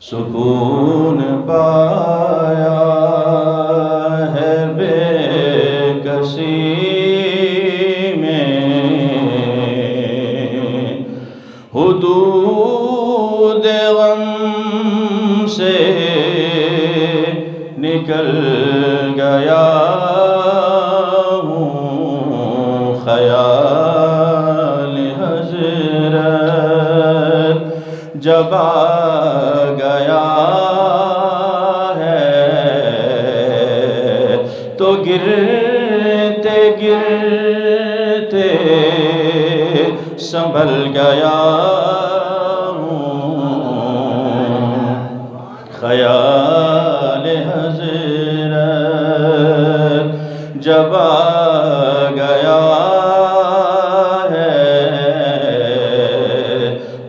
سکون پایا ہے بے کسی میں، حدود غم سے نکل گیا ہوں، خیال حضرت جب آ گیا ہے تو گرتے گرتے سنبھل گیا ہوں، خیال حضرت جب آ گیا ہے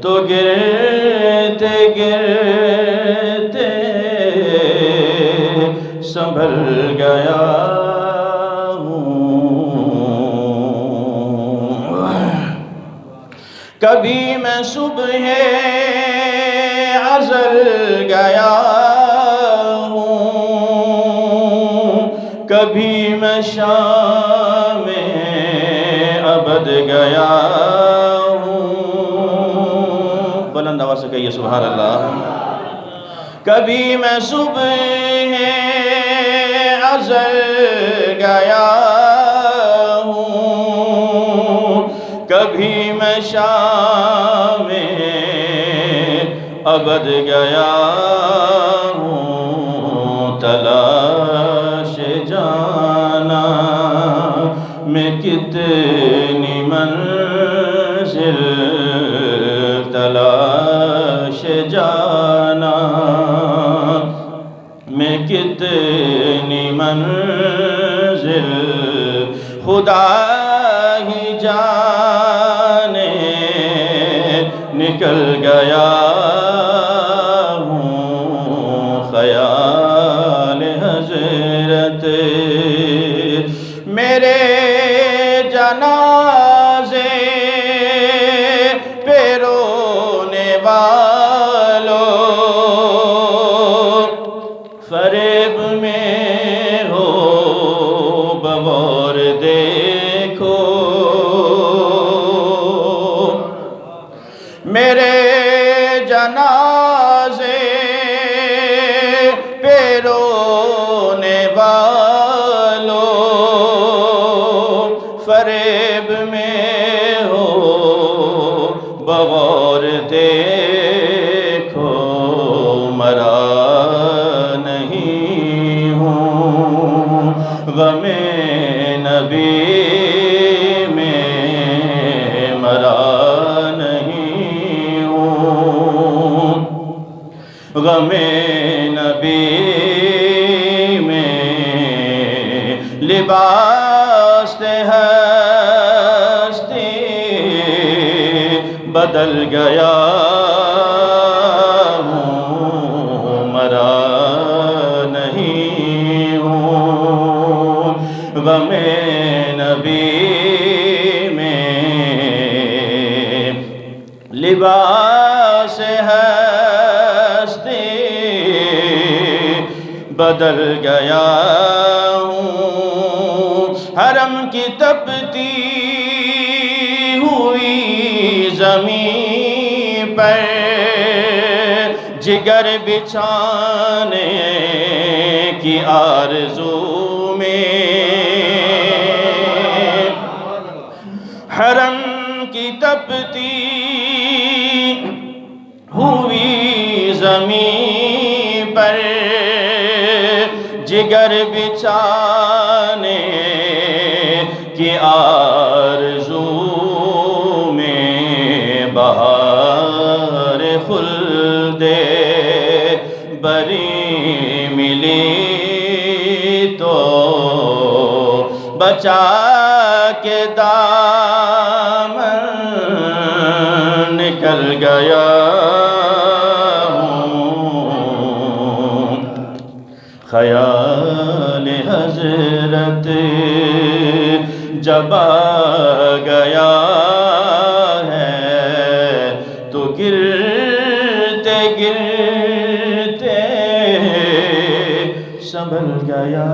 تو گرتے گرتے سنبھل گیا ہوں۔ کبھی میں صبح ازل گیا ہوں، کبھی میں شام ابد گیا ہوں، بلند آواز سے کہیے سبحان اللہ۔ کبھی میں صبح ازل گیا ہوں، کبھی میں شام ابد گیا ہوں، تلاش جانا میں کتنی منزل، تلاش جانا میں کتنی منزل، خدا ہی جانے نکل گیا ہوں، خیال حضرت میرے جنازے پہ رونے والوں، فریب میں ہو بغور دیکھو، میرے جنازے پہ رونے والوں، فریب میں ہو بغور دیکھو، مرا نہیں ہوں غم نبی میں، مرا نہیں ہوں غم نبی میں، لباس ہستی بدل گیا ہوں، مرا نہیں ہوں غم نبی میں، لباس ہستی بدل گیا ہوں، حرم کی تپتی ہوئی زمین پر جگر بچھانے کی آرزو میں، حرم کی تپتی ہوئی زمین پر جگر بچھانے کی آرزو میں، بہار خلد بری ملی تو بچا کے دامن نکل گیا ہوں، خیال حضرت جب آ گیا ہے تو گرتے گرتے سنبھل گیا